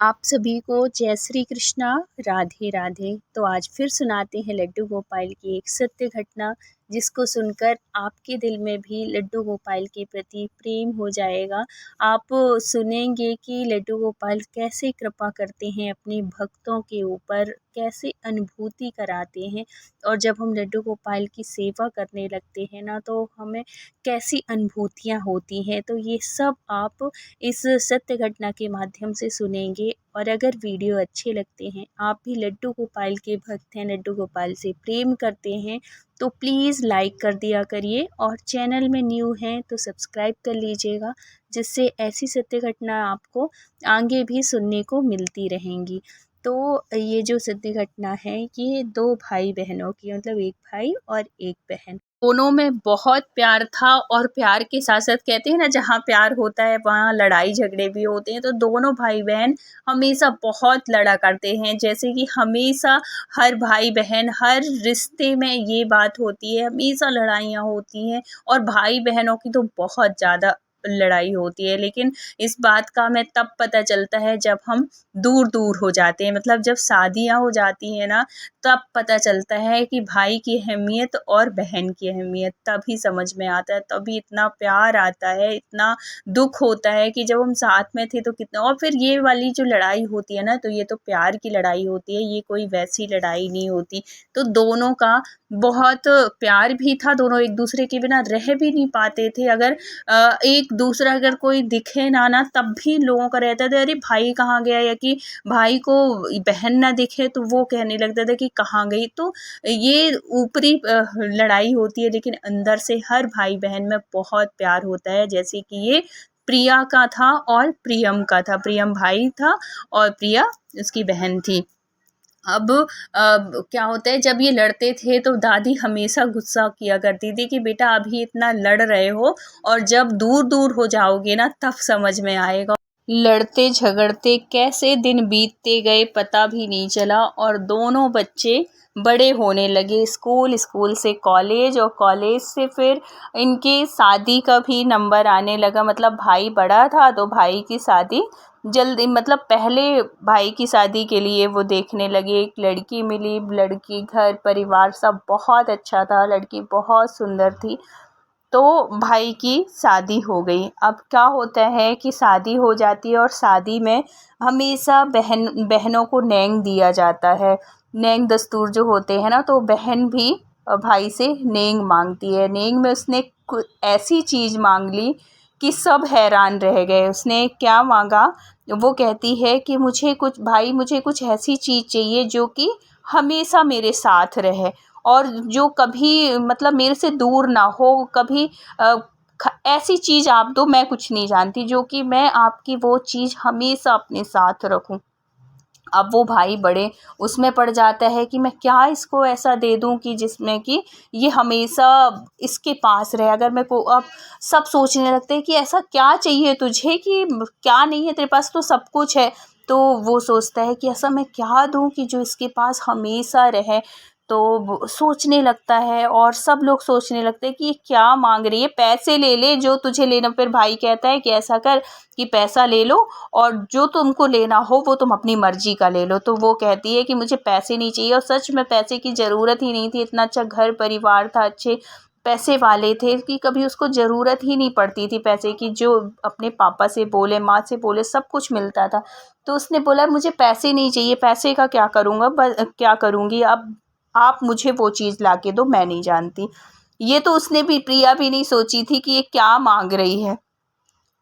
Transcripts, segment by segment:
आप सभी को जय श्री कृष्णा, राधे राधे। तो आज फिर सुनाते हैं लड्डू गोपाल की एक सत्य घटना, जिसको सुनकर आपके दिल में भी लड्डू गोपाल के प्रति प्रेम हो जाएगा। आप सुनेंगे कि लड्डू गोपाल कैसे कृपा करते हैं अपने भक्तों के ऊपर, कैसे अनुभूति कराते हैं, और जब हम लड्डू गोपाल की सेवा करने लगते हैं ना, तो हमें कैसी अनुभूतियाँ होती हैं। तो ये सब आप इस सत्य घटना के माध्यम से सुनेंगे। और अगर वीडियो अच्छे लगते हैं, आप भी लड्डू गोपाल के भक्त हैं, लड्डू गोपाल से प्रेम करते हैं, तो प्लीज़ लाइक कर दिया करिए, और चैनल में न्यू हैं तो सब्सक्राइब कर लीजिएगा, जिससे ऐसी सत्य घटना आपको आगे भी सुनने को मिलती रहेंगी। तो ये जो सत्य घटना है, ये दो भाई बहनों की, मतलब एक भाई और एक बहन, दोनों में बहुत प्यार था। और प्यार के साथ साथ कहते हैं ना, जहाँ प्यार होता है वहाँ लड़ाई झगड़े भी होते हैं। तो दोनों भाई बहन हमेशा बहुत लड़ा करते हैं, जैसे कि हमेशा हर भाई बहन हर रिश्ते में ये बात होती है, हमेशा लड़ाइयाँ होती हैं। और भाई बहनों की तो बहुत ज़्यादा लड़ाई होती है, लेकिन इस बात का हमें तब पता चलता है जब हम दूर दूर हो जाते हैं, मतलब जब शादियाँ हो जाती हैं ना, तब पता चलता है कि भाई की अहमियत और बहन की अहमियत, तभी समझ में आता है, तभी इतना प्यार आता है, इतना दुख होता है कि जब हम साथ में थे तो कितना। और फिर ये वाली जो लड़ाई होती है ना, तो ये तो प्यार की लड़ाई होती है, ये कोई वैसी लड़ाई नहीं होती। तो दोनों का बहुत प्यार भी था, दोनों एक दूसरे के बिना रह भी नहीं पाते थे। अगर एक दूसरा अगर कोई दिखे ना तब भी लोगों का रहता था, अरे भाई कहाँ गया, या कि भाई को बहन ना दिखे तो वो कहने लगता था कि कहाँ गई। तो ये ऊपरी लड़ाई होती है, लेकिन अंदर से हर भाई बहन में बहुत प्यार होता है। जैसे कि ये प्रिया का था और प्रियम का था, प्रियम भाई था और प्रिया उसकी बहन थी। अब क्या होता है, जब ये लड़ते थे तो दादी हमेशा गुस्सा किया करती थी कि बेटा अभी इतना लड़ रहे हो, और जब दूर दूर हो जाओगे ना तब समझ में आएगा। लड़ते झगड़ते कैसे दिन बीतते गए पता भी नहीं चला, और दोनों बच्चे बड़े होने लगे, स्कूल स्कूल से कॉलेज और कॉलेज से फिर इनके शादी का भी नंबर आने लगा। मतलब भाई बड़ा था तो भाई की शादी जल्दी, मतलब पहले भाई की शादी के लिए वो देखने लगे। एक लड़की मिली, लड़की घर परिवार सब बहुत अच्छा था, लड़की बहुत सुंदर थी। तो भाई की शादी हो गई। अब क्या होता है कि शादी हो जाती है, और शादी में हमेशा बहनों को नेंग दिया जाता है। नेंग दस्तूर जो होते हैं ना, तो बहन भी भाई से नेंग मांगती है। नेंग में उसने ऐसी चीज़ मांग ली कि सब हैरान रह गए। उसने क्या मांगा, वो कहती है कि मुझे कुछ ऐसी चीज़ चाहिए जो कि हमेशा मेरे साथ रहे, और जो कभी मतलब मेरे से दूर ना हो कभी। ऐसी चीज़ आप दो, मैं कुछ नहीं जानती, जो कि मैं आपकी वो चीज़ हमेशा अपने साथ रखूं। अब वो भाई बड़े उसमें पड़ जाता है कि मैं क्या इसको ऐसा दे दूं कि जिसमें कि ये हमेशा इसके पास रहे। अगर मैं को अब सब सोचने लगते हैं कि ऐसा क्या चाहिए तुझे, कि क्या नहीं है तेरे पास, तो सब कुछ है। तो वो सोचता है कि ऐसा मैं क्या दूं कि जो इसके पास हमेशा रहे। तो वो सोचने लगता है, और सब लोग सोचने लगते हैं कि ये क्या मांग रही है, पैसे ले ले जो तुझे लेना। फिर भाई कहता है कि ऐसा कर कि पैसा ले लो, और जो तुमको लेना हो वो तुम अपनी मर्जी का ले लो। तो वो कहती है कि मुझे पैसे नहीं चाहिए, और सच में पैसे की ज़रूरत ही नहीं थी। इतना अच्छा घर परिवार था, अच्छे पैसे वाले थे कि कभी उसको ज़रूरत ही नहीं पड़ती थी पैसे की। जो अपने पापा से बोले, माँ से बोले, सब कुछ मिलता था। तो उसने बोला मुझे पैसे नहीं चाहिए, पैसे का क्या करूँगा, क्या करूँगी, अब आप मुझे वो चीज़ ला के दो, मैं नहीं जानती। ये तो उसने भी, प्रिया भी नहीं सोची थी कि ये क्या मांग रही है।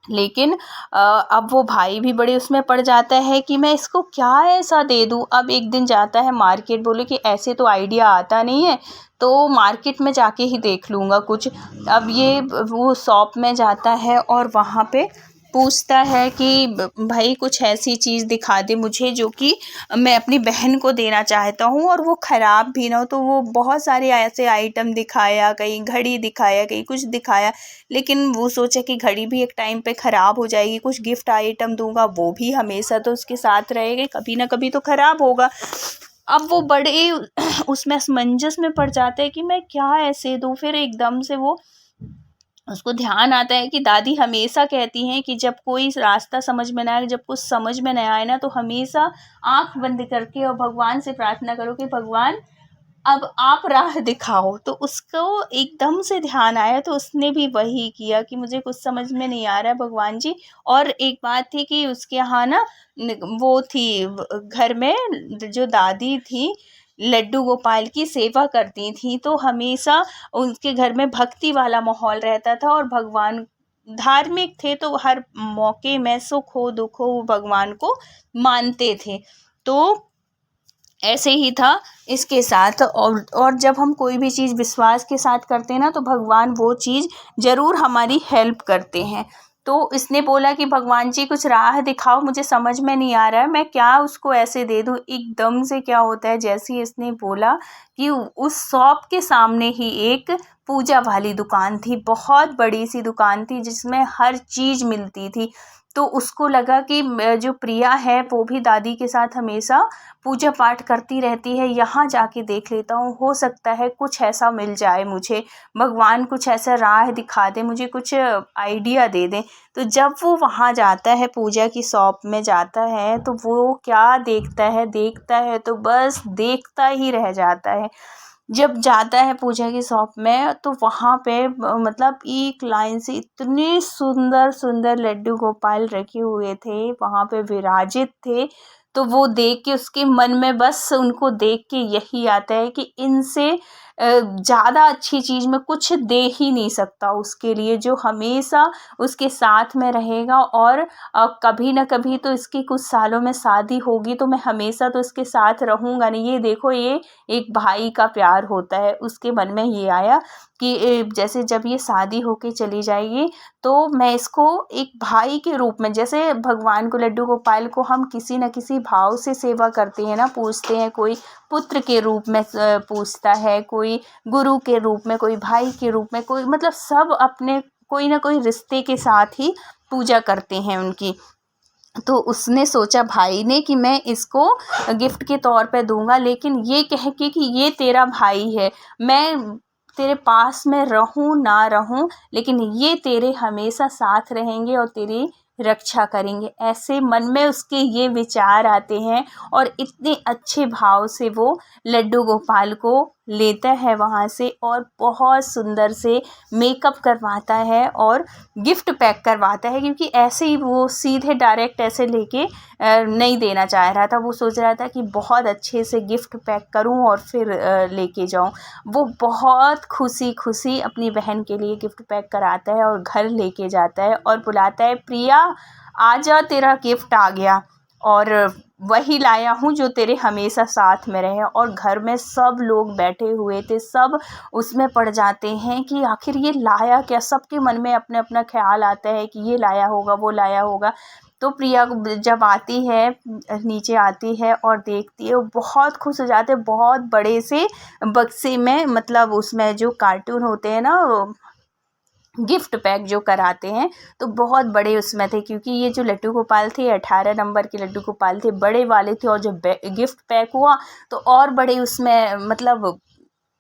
लेकिन अब वो भाई भी बड़े उसमें पड़ जाता है कि मैं इसको क्या ऐसा दे दूँ। अब एक दिन जाता है मार्केट, बोले कि ऐसे तो आइडिया आता नहीं है, तो मार्केट में जाके ही देख लूँगा कुछ। अब ये वो शॉप में जाता है और वहाँ पे पूछता है कि भाई कुछ ऐसी चीज़ दिखा दे मुझे जो कि मैं अपनी बहन को देना चाहता हूँ, और वो ख़राब भी ना हो। तो वो बहुत सारे ऐसे आइटम दिखाया, कहीं घड़ी दिखाया, कहीं कुछ दिखाया। लेकिन वो सोचा कि घड़ी भी एक टाइम पे ख़राब हो जाएगी, कुछ गिफ्ट आइटम दूंगा वो भी हमेशा तो उसके साथ रहेगा, कभी ना कभी तो ख़राब होगा। अब वो बड़े उसमें असमंजस में पड़ जाते हैं कि मैं क्या ऐसे दूँ। फिर एकदम से वो उसको ध्यान आता है कि दादी हमेशा कहती हैं कि जब कोई रास्ता समझ में ना आए, जब कुछ समझ में ना आए ना, तो हमेशा आँख बंद करके और भगवान से प्रार्थना करो कि भगवान अब आप राह दिखाओ। तो उसको एकदम से ध्यान आया, तो उसने भी वही किया कि मुझे कुछ समझ में नहीं आ रहा है भगवान जी। और एक बात थी कि उसके यहाँ ना वो थी घर में जो दादी थी लड्डू गोपाल की सेवा करती थी, तो हमेशा उनके घर में भक्ति वाला माहौल रहता था और भगवान धार्मिक थे, तो हर मौके में सुख हो दुख हो वो भगवान को मानते थे। तो ऐसे ही था इसके साथ। और जब हम कोई भी चीज़ विश्वास के साथ करते हैं ना, तो भगवान वो चीज़ ज़रूर हमारी हेल्प करते हैं। तो इसने बोला कि भगवान जी कुछ राह दिखाओ, मुझे समझ में नहीं आ रहा है, मैं क्या उसको ऐसे दे दूँ। एकदम से क्या होता है, जैसे ही इसने बोला कि उस शॉप के सामने ही एक पूजा वाली दुकान थी, बहुत बड़ी सी दुकान थी जिसमें हर चीज़ मिलती थी। तो उसको लगा कि जो प्रिया है वो भी दादी के साथ हमेशा पूजा पाठ करती रहती है, यहाँ जाके देख लेता हूँ, हो सकता है कुछ ऐसा मिल जाए मुझे, भगवान कुछ ऐसा राह दिखा दे, मुझे कुछ आइडिया दे दें। तो जब वो वहाँ जाता है, पूजा की शॉप में जाता है, तो वो क्या देखता है तो बस देखता ही रह जाता है। जब जाता है पूजा की शॉप में, तो वहाँ पे मतलब एक लाइन से इतने सुंदर सुंदर लड्डू गोपाल रखे हुए थे, वहाँ पे विराजित थे। तो वो देख के उसके मन में बस उनको देख के यही आता है कि इनसे ज़्यादा अच्छी चीज़ मैं कुछ दे ही नहीं सकता उसके लिए, जो हमेशा उसके साथ में रहेगा। और कभी ना कभी तो इसकी कुछ सालों में शादी होगी, तो मैं हमेशा तो इसके साथ रहूँगा नहीं। ये देखो, ये एक भाई का प्यार होता है। उसके मन में ये आया कि जैसे जब ये शादी होके चली जाएगी, तो मैं इसको एक भाई के रूप में, जैसे भगवान को लड्डू गोपाल को हम किसी न किसी भाव से सेवा करते हैं ना, पूजते हैं, कोई पुत्र के रूप में पूजता है, कोई गुरु के रूप में, कोई भाई के रूप में, कोई मतलब सब अपने कोई ना कोई रिश्ते के साथ ही पूजा करते हैं उनकी। तो उसने सोचा भाई ने कि मैं इसको गिफ्ट के तौर पे दूंगा, लेकिन ये कह के कि ये तेरा भाई है, मैं तेरे पास में रहूं ना रहूं, लेकिन ये तेरे हमेशा साथ रहेंगे और तेरी रक्षा करेंगे। ऐसे मन में उसके ये विचार आते हैं, और इतने अच्छे भाव से वो लड्डू गोपाल को लेता है वहाँ से, और बहुत सुंदर से मेकअप करवाता है और गिफ्ट पैक करवाता है। क्योंकि ऐसे ही वो सीधे डायरेक्ट ऐसे लेके नहीं देना चाह रहा था, वो सोच रहा था कि बहुत अच्छे से गिफ्ट पैक करूं और फिर लेके जाऊं। वो बहुत खुशी खुशी अपनी बहन के लिए गिफ्ट पैक कराता है और घर लेके जाता है और बुलाता है, प्रिया आजा, तेरा गिफ्ट आ गया, और वही लाया हूँ जो तेरे हमेशा साथ में रहे। और घर में सब लोग बैठे हुए थे, सब उसमें पड़ जाते हैं कि आखिर ये लाया क्या। सबके मन में अपने अपना ख्याल आता है कि ये लाया होगा, वो लाया होगा। तो प्रिया जब आती है, नीचे आती है और देखती है, वो बहुत खुश हो जाते हैं। बहुत बड़े से बक्से में, मतलब उसमें जो कार्टून होते हैं ना, गिफ्ट पैक जो कराते हैं, तो बहुत बड़े उसमें थे। क्योंकि ये जो लड्डू गोपाल थे 18 नंबर के लड्डू गोपाल थे, बड़े वाले थे। और जब गिफ्ट पैक हुआ तो और बड़े उसमें मतलब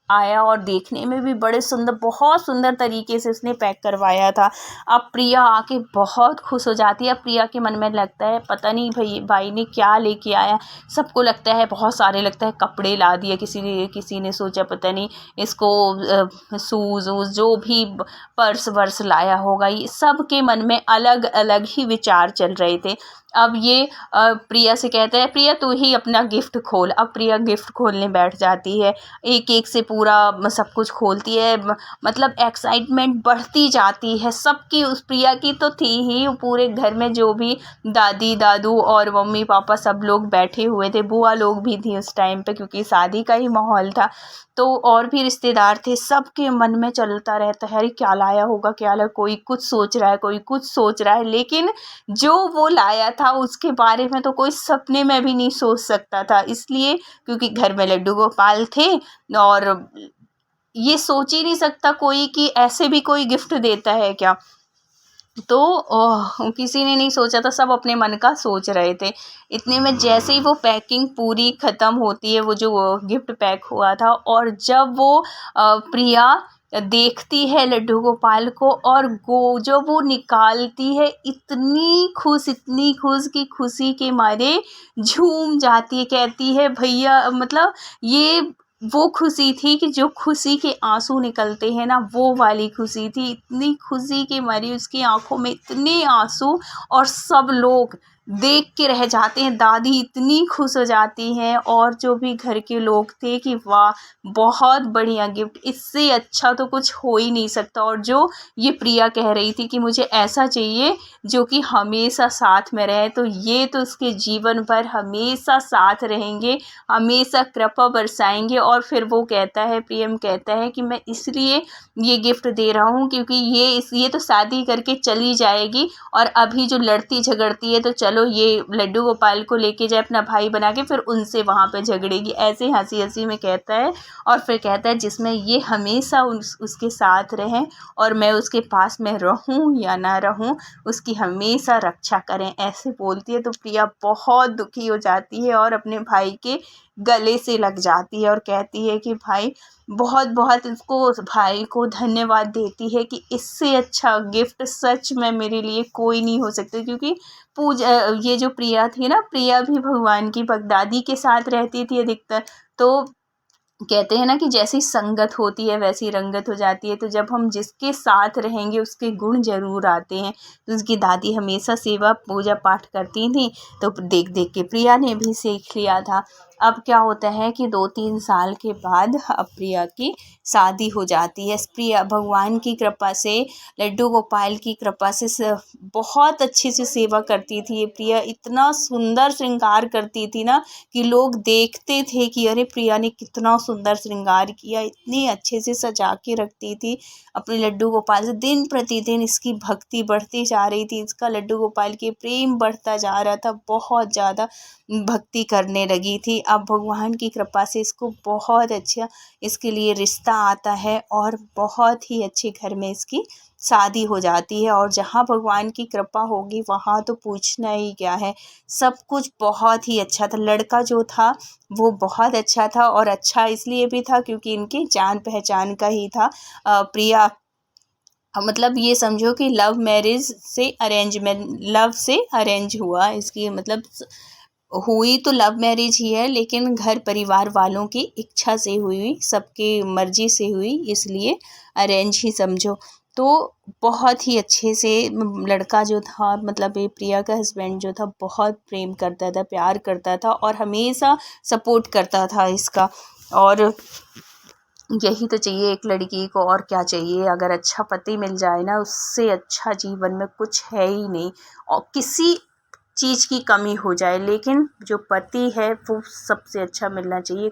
आया, और देखने में भी बड़े सुंदर, बहुत सुंदर तरीके से उसने पैक करवाया था। अब प्रिया आके बहुत खुश हो जाती है। अब प्रिया के मन में लगता है पता नहीं भाई ने क्या लेके आया। सबको लगता है बहुत सारे, लगता है कपड़े ला दिए किसी ने सोचा पता नहीं इसको शूज़ वूज़ जो भी पर्स वर्स लाया होगा। ये सब के मन में अलग अलग ही विचार चल रहे थे। अब ये प्रिया से कहता है, प्रिया तू ही अपना गिफ्ट खोल। अब प्रिया गिफ्ट खोलने बैठ जाती है, एक एक से पूरा सब कुछ खोलती है। मतलब एक्साइटमेंट बढ़ती जाती है सबकी। उस प्रिया की तो थी ही, पूरे घर में जो भी दादी दादू और मम्मी पापा सब लोग बैठे हुए थे, बुआ लोग भी थी उस टाइम पे, क्योंकि शादी का ही माहौल था। तो और भी रिश्तेदार थे, सबके मन में चलता रहता है, अरे क्या लाया होगा, क्या लाया। कोई कुछ सोच रहा है, कोई कुछ सोच रहा है, लेकिन जो वो लाया था उसके बारे में तो कोई सपने में भी नहीं सोच सकता था। इसलिए क्योंकि घर में लड्डू गोपाल थे, और ये सोच ही नहीं सकता कोई कि ऐसे भी कोई गिफ्ट देता है क्या। तो किसी ने नहीं सोचा था, सब अपने मन का सोच रहे थे। इतने में जैसे ही वो पैकिंग पूरी ख़त्म होती है, वो जो गिफ्ट पैक हुआ था, और जब वो प्रिया देखती है लड्डू गोपाल को और जो वो निकालती है, इतनी खुश कि खुशी के मारे झूम जाती है। कहती है भैया, मतलब ये वो खुशी थी कि जो खुशी के आंसू निकलते हैं ना, वो वाली खुशी थी। इतनी खुशी के मारे उसकी आंखों में इतने आंसू, और सब लोग देख के रह जाते हैं। दादी इतनी खुश हो जाती हैं, और जो भी घर के लोग थे कि वाह, बहुत बढ़िया गिफ्ट, इससे अच्छा तो कुछ हो ही नहीं सकता। और जो ये प्रिया कह रही थी कि मुझे ऐसा चाहिए जो कि हमेशा साथ में रहे, तो ये तो उसके जीवन भर हमेशा साथ रहेंगे, हमेशा कृपा बरसाएंगे। और फिर वो कहता है, प्रियम कहता है कि मैं इसलिए ये गिफ्ट दे रहा हूँ क्योंकि ये तो शादी करके चली जाएगी, और अभी जो लड़ती झगड़ती है, तो चलो ये लड्डू गोपाल को लेके जाए अपना भाई बना के, फिर उनसे वहाँ पे झगड़ेगी। ऐसे हंसी हंसी में कहता है, और फिर कहता है जिसमें ये हमेशा उसके साथ रहें, और मैं उसके पास में रहूं या ना रहूं, उसकी हमेशा रक्षा करें। ऐसे बोलती है तो प्रिया बहुत दुखी हो जाती है और अपने भाई के गले से लग जाती है और कहती है कि भाई, बहुत बहुत उसको, भाई को धन्यवाद देती है कि इससे अच्छा गिफ्ट सच में मेरे लिए कोई नहीं हो सकता। क्योंकि ये जो प्रिया थी ना, प्रिया भी भगवान की दादी के साथ रहती थी अधिकतर। तो कहते हैं ना कि जैसी संगत होती है वैसी रंगत हो जाती है। तो जब हम जिसके साथ रहेंगे उसके गुण जरूर आते हैं। तो उसकी दादी हमेशा सेवा पूजा पाठ करती थी, तो देख देख के प्रिया ने भी सीख लिया था। अब क्या होता है कि 2-3 साल के बाद अब प्रिया की शादी हो जाती है। प्रिया भगवान की कृपा से, लड्डू गोपाल की कृपा से बहुत अच्छे से सेवा करती थी ये प्रिया। इतना सुंदर श्रृंगार करती थी ना कि लोग देखते थे कि अरे प्रिया ने कितना सुंदर श्रृंगार किया। इतनी अच्छे से सजा के रखती थी अपने लड्डू गोपाल से। दिन प्रतिदिन इसकी भक्ति बढ़ती जा रही थी, इसका लड्डू गोपाल के प्रेम बढ़ता जा रहा था, बहुत ज़्यादा भक्ति करने लगी थी। अब भगवान की कृपा से इसको बहुत अच्छा इसके लिए रिश्ता आता है, और बहुत ही अच्छे घर में इसकी शादी हो जाती है। और जहाँ भगवान की कृपा होगी वहाँ तो पूछना ही क्या है, सब कुछ बहुत ही अच्छा था। लड़का जो था वो बहुत अच्छा था, और अच्छा इसलिए भी था क्योंकि इनके जान पहचान का ही था। प्रिया, मतलब ये समझो कि लव से अरेंज हुआ इसकी, मतलब हुई तो लव मैरिज ही है, लेकिन घर परिवार वालों की इच्छा से हुई, सबकी मर्जी से हुई, इसलिए अरेंज ही समझो। तो बहुत ही अच्छे से लड़का जो था, मतलब ये प्रिया का हस्बैंड जो था, बहुत प्रेम करता था, प्यार करता था, और हमेशा सपोर्ट करता था इसका। और यही तो चाहिए एक लड़की को, और क्या चाहिए। अगर अच्छा पति मिल जाए ना, उससे अच्छा जीवन में कुछ है ही नहीं। और किसी चीज़ की कमी हो जाए, लेकिन जो पति है वो सबसे अच्छा मिलना चाहिए।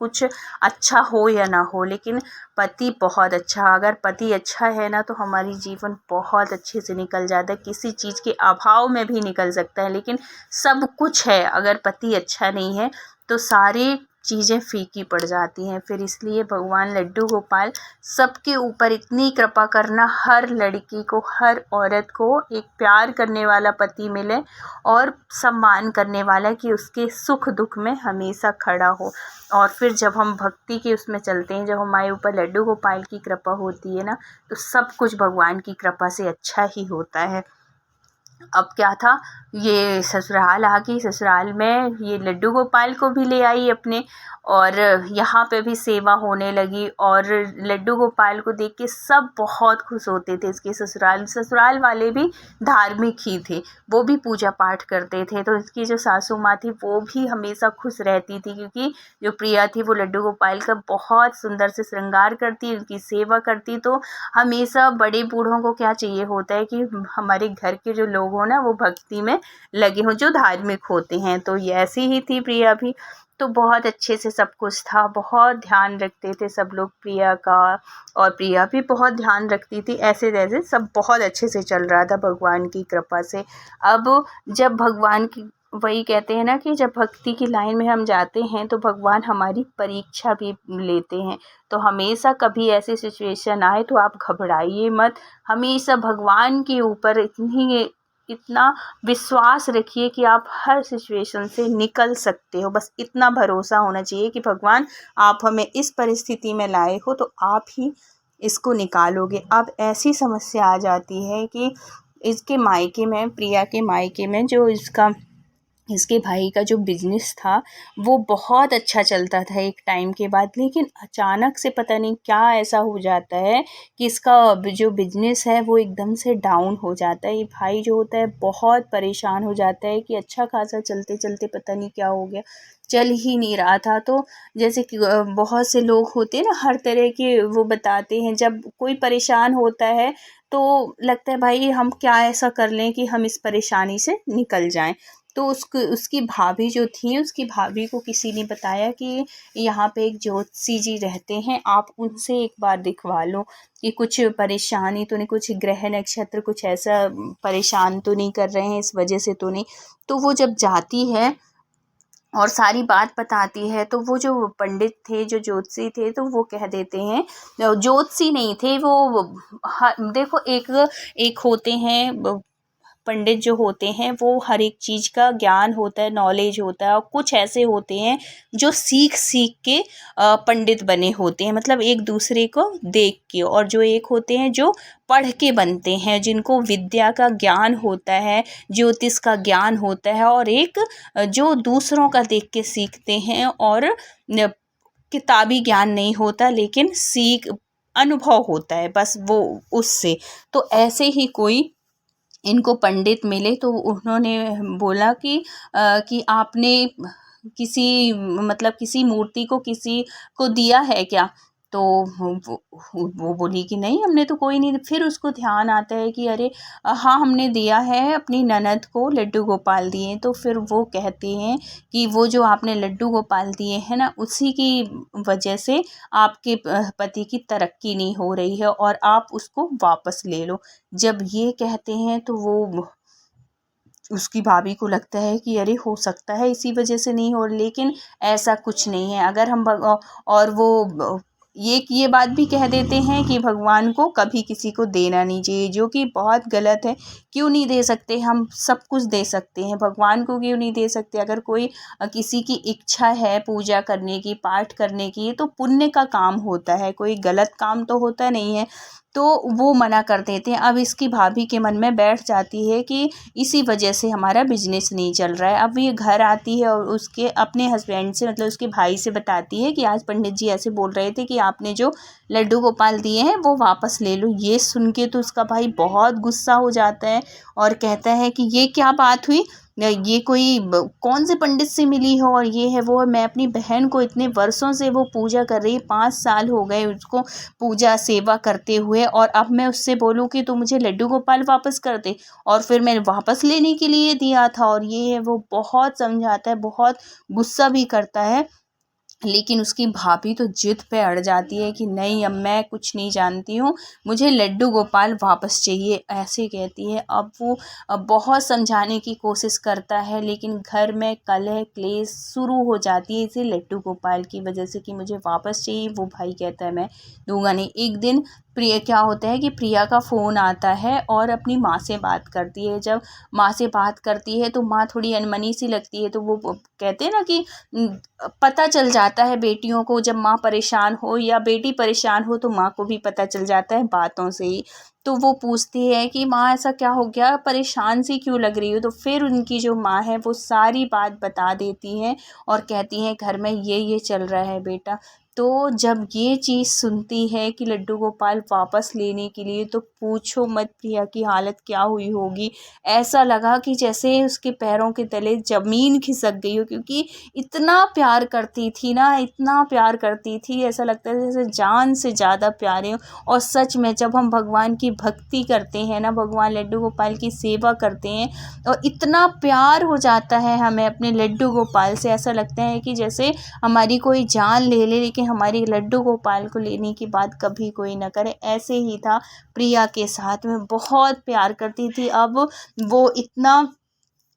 कुछ अच्छा हो या ना हो, लेकिन पति बहुत अच्छा, अगर पति अच्छा है ना, तो हमारी जीवन बहुत अच्छे से निकल जाता है। किसी चीज़ के अभाव में भी निकल सकता है, लेकिन सब कुछ है, अगर पति अच्छा नहीं है तो सारी चीज़ें फीकी पड़ जाती हैं। फिर इसलिए भगवान लड्डू गोपाल सबके ऊपर इतनी कृपा करना, हर लड़की को, हर औरत को एक प्यार करने वाला पति मिले, और सम्मान करने वाला, कि उसके सुख दुख में हमेशा खड़ा हो। और फिर जब हम भक्ति के उसमें चलते हैं, जब हमारे ऊपर लड्डू गोपाल की कृपा होती है ना, तो सब कुछ भगवान की कृपा से अच्छा ही होता है। अब क्या था, ये ससुराल आ गई। ससुराल में ये लड्डू गोपाल को भी ले आई अपने, और यहाँ पे भी सेवा होने लगी। और लड्डू गोपाल को देख के सब बहुत खुश होते थे। इसके ससुराल वाले भी धार्मिक ही थे, वो भी पूजा पाठ करते थे। तो इसकी जो सासू माँ थी वो भी हमेशा खुश रहती थी, क्योंकि जो प्रिया थी वो लड्डू गोपाल का बहुत सुंदर से श्रृंगार करती, उनकी सेवा करती। तो हमेशा बड़े बूढ़ों को क्या चाहिए होता है कि हमारे घर के जो लोग हो ना, वो भक्ति में लगे हों, जो धार्मिक होते हैं। तो ये ऐसी ही थी प्रिया भी। तो बहुत अच्छे से सब कुछ था, बहुत ध्यान रखते थे सब लोग प्रिया का, और प्रिया भी बहुत ध्यान रखती थी। ऐसे जैसे सब बहुत अच्छे से चल रहा था भगवान की कृपा से। अब जब भगवान की, वही कहते हैं ना कि जब भक्ति की लाइन में हम जाते हैं तो भगवान हमारी परीक्षा भी लेते हैं। तो हमेशा कभी ऐसी सिचुएशन आए तो आप घबराइए मत, हमेशा भगवान के ऊपर इतना विश्वास रखिए कि आप हर सिचुएशन से निकल सकते हो। बस इतना भरोसा होना चाहिए कि भगवान, आप हमें इस परिस्थिति में लाए हो, तो आप ही इसको निकालोगे। अब ऐसी समस्या आ जाती है कि इसके मायके में, प्रिया के मायके में, जो इसके भाई का जो बिजनेस था वो बहुत अच्छा चलता था एक टाइम के बाद, लेकिन अचानक से पता नहीं क्या ऐसा हो जाता है कि इसका जो बिजनेस है वो एकदम से डाउन हो जाता है। ये भाई जो होता है बहुत परेशान हो जाता है कि अच्छा खासा चलते चलते पता नहीं क्या हो गया, चल ही नहीं रहा था। तो जैसे कि बहुत से लोग होते हैं ना, हर तरह के वो बताते हैं, जब कोई परेशान होता है तो लगता है भाई हम क्या ऐसा कर लें कि हम इस परेशानी से निकल जाएं। तो उसकी भाभी जो थी, उसकी भाभी को किसी ने बताया कि यहाँ पे एक ज्योतिषी जी रहते हैं, आप उनसे एक बार दिखवा लो कि कुछ परेशानी तो नहीं, कुछ ग्रह नक्षत्र कुछ ऐसा परेशान तो नहीं कर रहे हैं, इस वजह से तो नहीं। तो वो जब जाती है और सारी बात बताती है, तो वो जो पंडित थे, जो ज्योतिषी थे, तो वो कह देते हैं, ज्योतिषी नहीं थे वो, देखो एक एक होते हैं पंडित जो होते हैं, वो हर एक चीज़ का ज्ञान होता है, नॉलेज होता है, और कुछ ऐसे होते हैं जो सीख सीख के पंडित बने होते हैं, मतलब एक दूसरे को देख के। और जो एक होते हैं जो पढ़ के बनते हैं, जिनको विद्या का ज्ञान होता है, ज्योतिष का ज्ञान होता है, और एक जो दूसरों का देख के सीखते हैं, और किताबी ज्ञान नहीं होता, लेकिन सीख अनुभव होता है बस वो उससे। तो ऐसे ही कोई इनको पंडित मिले, तो उन्होंने बोला कि आपने किसी, मतलब किसी मूर्ति को किसी को दिया है क्या? तो वो बोली कि नहीं, हमने तो कोई नहीं। फिर उसको ध्यान आता है कि अरे हाँ, हमने दिया है, अपनी ननद को लड्डू गोपाल दिए। तो फिर वो कहते हैं कि वो जो आपने लड्डू गोपाल दिए हैं ना, उसी की वजह से आपके पति की तरक्की नहीं हो रही है, और आप उसको वापस ले लो। जब ये कहते हैं तो वो, उसकी भाभी को लगता है कि अरे हो सकता है इसी वजह से नहीं हो, लेकिन ऐसा कुछ नहीं है। अगर हम और वो ये बात भी कह देते हैं कि भगवान को कभी किसी को देना नहीं चाहिए, जो कि बहुत गलत है। क्यों नहीं दे सकते? हम सब कुछ दे सकते हैं, भगवान को क्यों नहीं दे सकते? अगर कोई किसी की इच्छा है पूजा करने की, पाठ करने की, तो पुण्य का काम होता है, कोई गलत काम तो होता नहीं है। तो वो मना कर देते हैं। अब इसकी भाभी के मन में बैठ जाती है कि इसी वजह से हमारा बिजनेस नहीं चल रहा है। अब ये घर आती है और उसके अपने हस्बैंड से, मतलब उसके भाई से बताती है कि आज पंडित जी ऐसे बोल रहे थे कि आपने जो लड्डू गोपाल दिए हैं वो वापस ले लो। ये सुन के तो उसका भाई बहुत गुस्सा हो जाता है और कहता है कि ये क्या बात हुई, ये कोई कौन से पंडित से मिली हो, और ये है वो है। मैं अपनी बहन को इतने वर्षों से वो पूजा कर रही, 5 साल हो गए उसको पूजा सेवा करते हुए, और अब मैं उससे बोलूँ कि तू मुझे लड्डू गोपाल वापस कर दे, और फिर मैं वापस लेने के लिए दिया था, और ये है वो। बहुत समझाता है, बहुत गुस्सा भी करता है, लेकिन उसकी भाभी तो जिद पे अड़ जाती है कि नहीं, अब मैं कुछ नहीं जानती हूँ, मुझे लड्डू गोपाल वापस चाहिए, ऐसे कहती है। अब वो बहुत समझाने की कोशिश करता है, लेकिन घर में कलह क्लेश शुरू हो जाती है इसी लड्डू गोपाल की वजह से कि मुझे वापस चाहिए। वो भाई कहता है मैं दूंगा नहीं। एक दिन प्रिया, क्या होता है कि प्रिया का फ़ोन आता है और अपनी माँ से बात करती है। जब माँ से बात करती है तो माँ थोड़ी अनमनी सी लगती है, तो वो कहते हैं ना कि पता चल जाता है बेटियों को, जब माँ परेशान हो या बेटी परेशान हो तो माँ को भी पता चल जाता है बातों से ही। तो वो पूछती है कि माँ ऐसा क्या हो गया, परेशान सी क्यों लग रही हो? तो फिर उनकी जो माँ है वो सारी बात बता देती हैं और कहती हैं घर में ये चल रहा है बेटा। तो जब ये चीज़ सुनती है कि लड्डू गोपाल वापस लेने के लिए, तो पूछो मत प्रिया की हालत क्या हुई होगी। ऐसा लगा कि जैसे उसके पैरों के तले ज़मीन खिसक गई हो, क्योंकि इतना प्यार करती थी ना, इतना प्यार करती थी, ऐसा लगता है जैसे जान से ज़्यादा प्यारे हो। और सच में जब हम भगवान की भक्ति करते हैं ना, भगवान लड्डू गोपाल की सेवा करते हैं, और इतना प्यार हो जाता है हमें अपने लड्डू गोपाल से, ऐसा लगता है कि जैसे हमारी कोई जान ले ले, लेकिन हमारी लड्डू गोपाल को लेने की बात कभी कोई ना करे। ऐसे ही था प्रिया के साथ में, बहुत प्यार करती थी। अब वो इतना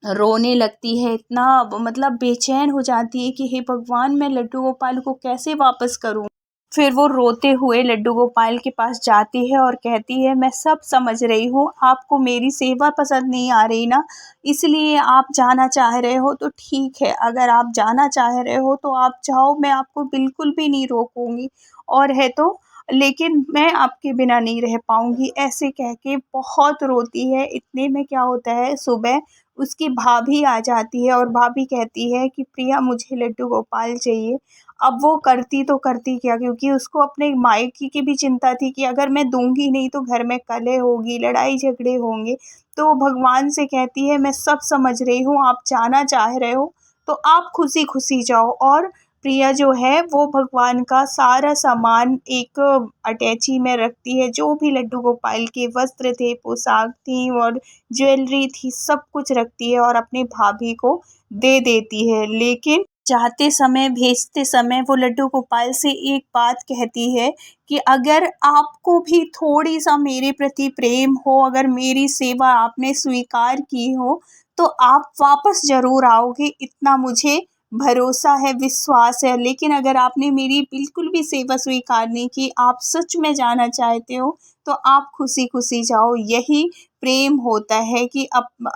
रोने लगती है, इतना मतलब बेचैन हो जाती है कि हे भगवान, मैं लड्डू गोपाल को कैसे वापस करूं। फिर वो रोते हुए लड्डू गोपाल के पास जाती है और कहती है मैं सब समझ रही हूँ, आपको मेरी सेवा पसंद नहीं आ रही ना, इसलिए आप जाना चाह रहे हो, तो ठीक है, अगर आप जाना चाह रहे हो तो आप जाओ, मैं आपको बिल्कुल भी नहीं रोकूंगी। और है तो लेकिन मैं आपके बिना नहीं रह पाऊँगी, ऐसे कह के बहुत रोती है। इतने में क्या होता है, सुबह उसकी भाभी आ जाती है और भाभी कहती है कि प्रिया मुझे लड्डू गोपाल चाहिए। अब वो करती तो करती क्या, क्योंकि उसको अपने मायके की भी चिंता थी कि अगर मैं दूँगी नहीं तो घर में कलह होगी, लड़ाई झगड़े होंगे। तो वो भगवान से कहती है मैं सब समझ रही हूँ, आप जाना चाह रहे हो तो आप खुशी-खुशी जाओ। और प्रिया जो है वो भगवान का सारा सामान एक अटैची में रखती है, जो भी लड्डू गोपाल के वस्त्र थे, पोशाक थी और ज्वेलरी थी, सब कुछ रखती है और अपनी भाभी को दे देती है। लेकिन जाते समय, भेजते समय वो लड्डू गोपाल से एक बात कहती है कि अगर आपको भी थोड़ी-सा मेरे प्रति प्रेम हो, अगर मेरी सेवा आपने स्वीकार की हो, तो आप वापस ज़रूर आओगे, इतना मुझे भरोसा है, विश्वास है। लेकिन अगर आपने मेरी बिल्कुल भी सेवा स्वीकार नहीं की, आप सच में जाना चाहते हो, तो आप खुशी-खुशी जाओ। यही प्रेम होता है कि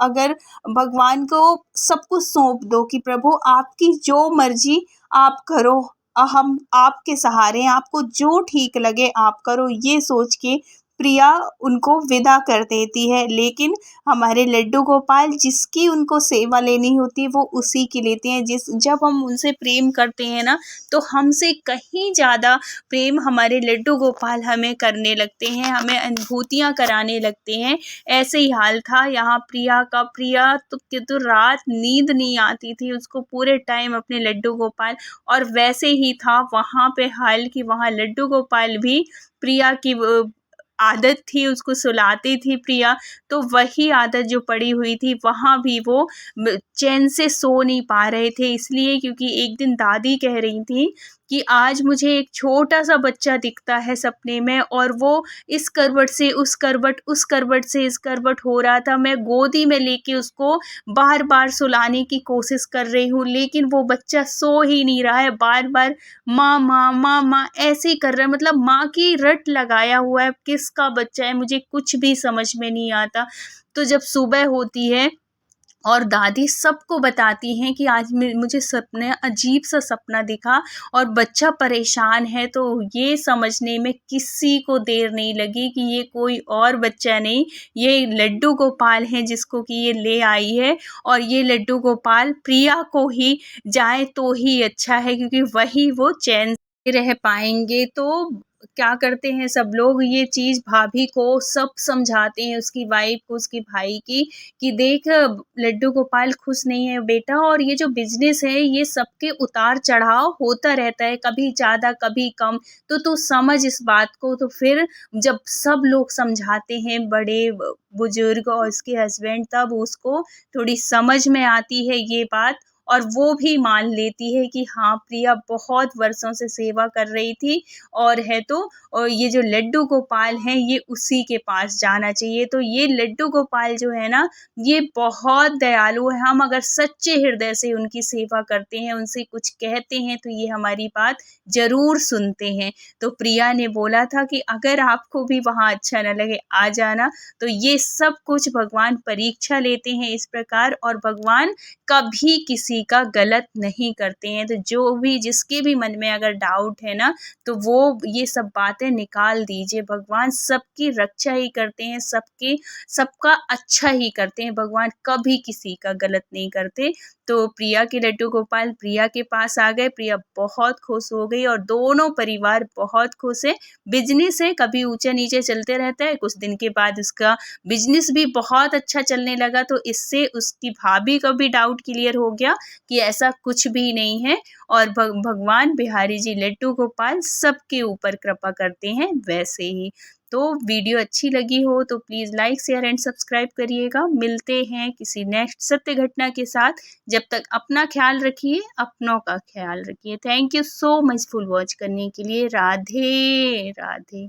अगर भगवान को सब कुछ सौंप दो कि प्रभु आपकी जो मर्ज़ी आप करो, हम आपके सहारे हैं, आपको जो ठीक लगे आप करो, ये सोच के प्रिया उनको विदा कर देती है। लेकिन हमारे लड्डू गोपाल जिसकी उनको सेवा लेनी होती है वो उसी की लेते हैं। जब हम उनसे प्रेम करते हैं ना, तो हमसे कहीं ज़्यादा प्रेम हमारे लड्डू गोपाल हमें करने लगते हैं, हमें अनुभूतियाँ कराने लगते हैं। ऐसे ही हाल था यहाँ प्रिया का। प्रिया तो रात नींद नहीं आती थी उसको, पूरे टाइम अपने लड्डू गोपाल। और वैसे ही था वहाँ पे हाल कि वहाँ लड्डू गोपाल भी प्रिया की आदत थी, उसको सुलाती थी प्रिया, तो वही आदत जो पड़ी हुई थी वहाँ भी वो चैन से सो नहीं पा रहे थे। इसलिए क्योंकि एक दिन दादी कह रही थी कि आज मुझे एक छोटा सा बच्चा दिखता है सपने में, और वो इस करवट से उस करवट, उस करवट से इस करवट हो रहा था। मैं गोदी में लेके उसको बार बार सुलाने की कोशिश कर रही हूँ, लेकिन वो बच्चा सो ही नहीं रहा है, बार बार माँ माँ माँ माँ ऐसे ही कर रहा है। मतलब माँ की रट लगाया हुआ है, किसका बच्चा है मुझे कुछ भी समझ में नहीं आता। तो जब सुबह होती है और दादी सबको बताती हैं कि आज मुझे सपने अजीब सा सपना दिखा और बच्चा परेशान है, तो ये समझने में किसी को देर नहीं लगी कि ये कोई और बच्चा नहीं, ये लड्डू गोपाल हैं जिसको कि ये ले आई है। और ये लड्डू गोपाल प्रिया को ही जाए तो ही अच्छा है, क्योंकि वही वो चैन से रह पाएंगे। तो क्या करते हैं सब लोग, ये चीज़ भाभी को सब समझाते हैं, उसकी वाइफ को, उसकी भाई की, कि देख लड्डू गोपाल खुश नहीं है बेटा, और ये जो बिजनेस है ये सबके उतार चढ़ाव होता रहता है, कभी ज़्यादा कभी कम, तो तू समझ इस बात को। तो फिर जब सब लोग समझाते हैं, बड़े बुजुर्ग और उसके हस्बैंड, तब उसको थोड़ी समझ में आती है ये बात, और वो भी मान लेती है कि हाँ प्रिया बहुत वर्षों से सेवा कर रही थी और है, तो और ये जो लड्डू गोपाल हैं ये उसी के पास जाना चाहिए। तो ये लड्डू गोपाल जो है ना, ये बहुत दयालु है। हम अगर सच्चे हृदय से उनकी सेवा करते हैं, उनसे कुछ कहते हैं, तो ये हमारी बात ज़रूर सुनते हैं। तो प्रिया ने बोला था कि अगर आपको भी वहाँ अच्छा न लगे आ जाना। तो ये सब कुछ भगवान परीक्षा लेते हैं इस प्रकार, और भगवान कभी किसी का गलत नहीं करते हैं। तो जो भी जिसके भी मन में अगर डाउट है ना, तो वो ये सब बातें निकाल दीजिए। भगवान सबकी रक्षा ही करते हैं, सबका अच्छा ही करते हैं, भगवान कभी किसी का गलत नहीं करते। तो प्रिया के लड्डू गोपाल प्रिया के पास आ गए, प्रिया बहुत खुश हो गई और दोनों परिवार बहुत खुश है। बिजनेस है, कभी ऊंचा नीचे चलते रहता है, कुछ दिन के बाद उसका बिजनेस भी बहुत अच्छा चलने लगा। तो इससे उसकी भाभी का भी डाउट क्लियर हो गया कि ऐसा कुछ भी नहीं है, और भगवान बिहारी जी लड्डू गोपाल सबके ऊपर कृपा करते हैं वैसे ही। तो वीडियो अच्छी लगी हो तो please like share and subscribe करिएगा। मिलते हैं किसी नेक्स्ट सत्य घटना के साथ। जब तक अपना ख्याल रखिए, अपनों का ख्याल रखिए। Thank you so much full watch करने के लिए। राधे राधे।